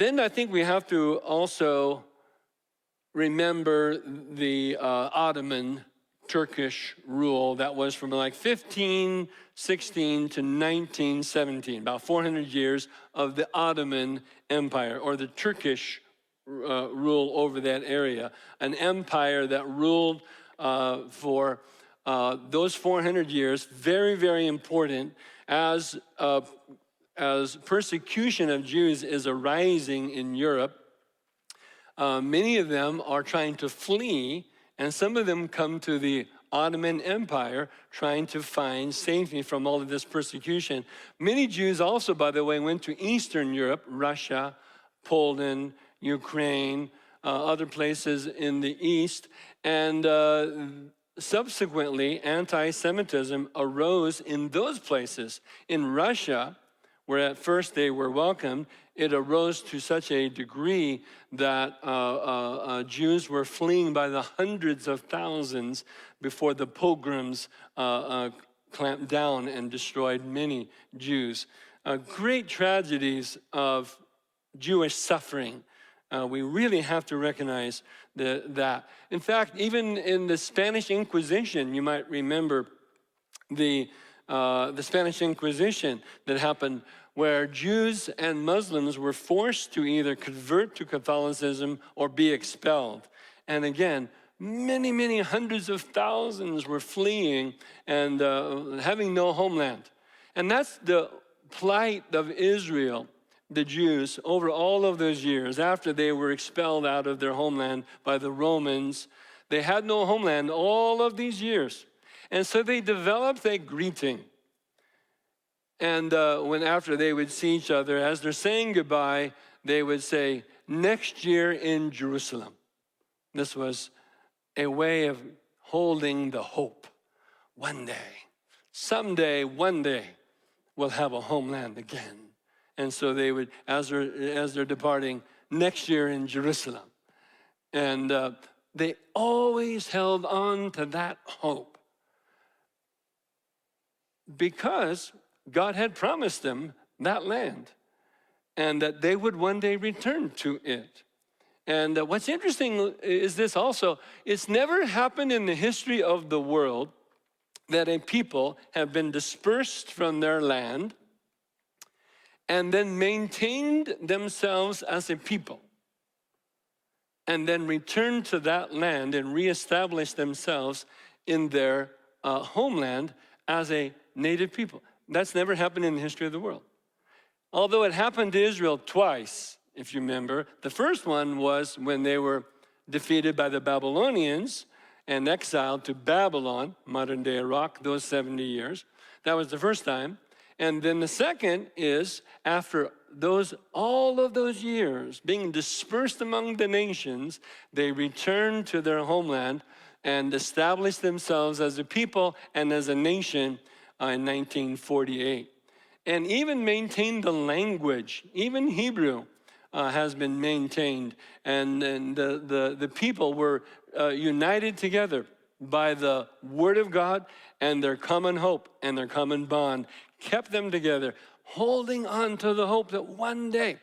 Then I think we have to also remember the Ottoman Turkish rule that was from like 1516 to 1917, about 400 years of the Ottoman Empire, or the Turkish rule over that area. An empire that ruled for those 400 years, very, very important as persecution of Jews is arising in Europe. Many of them are trying to flee, and some of them come to the Ottoman Empire trying to find safety from all of this persecution. Many Jews also, by the way, went to Eastern Europe, Russia, Poland, Ukraine, other places in the East, and subsequently anti-Semitism arose in those places. In Russia, where at first they were welcomed, it arose to such a degree that Jews were fleeing by the hundreds of thousands before the pogroms clamped down and destroyed many Jews. Great tragedies of Jewish suffering. We really have to recognize that. In fact, even in the Spanish Inquisition, you might remember the Spanish Inquisition that happened, where Jews and Muslims were forced to either convert to Catholicism or be expelled. And again, many, many hundreds of thousands were fleeing and having no homeland. And that's the plight of Israel, the Jews, over all of those years after they were expelled out of their homeland by the Romans. They had no homeland all of these years. And so they developed a greeting. And when after they would see each other, as they're saying goodbye, they would say, "Next year in Jerusalem." This was a way of holding the hope. One day, someday, one day, we'll have a homeland again. And so they would, as they're departing, "Next year in Jerusalem." And they always held on to that hope, because God had promised them that land and that they would one day return to it. And what's interesting is this also: it's never happened in the history of the world that a people have been dispersed from their land and then maintained themselves as a people and then returned to that land and reestablished themselves in their homeland as a native people. That's never happened in the history of the world. Although it happened to Israel twice, if you remember. The first one was when they were defeated by the Babylonians and exiled to Babylon, modern day Iraq, those 70 years. That was the first time. And then the second is after all of those years being dispersed among the nations, they returned to their homeland and established themselves as a people and as a nation in 1948. And even maintained the language. Even Hebrew has been maintained. And the people were united together by the Word of God, and their common hope and their common bond kept them together, holding on to the hope that one day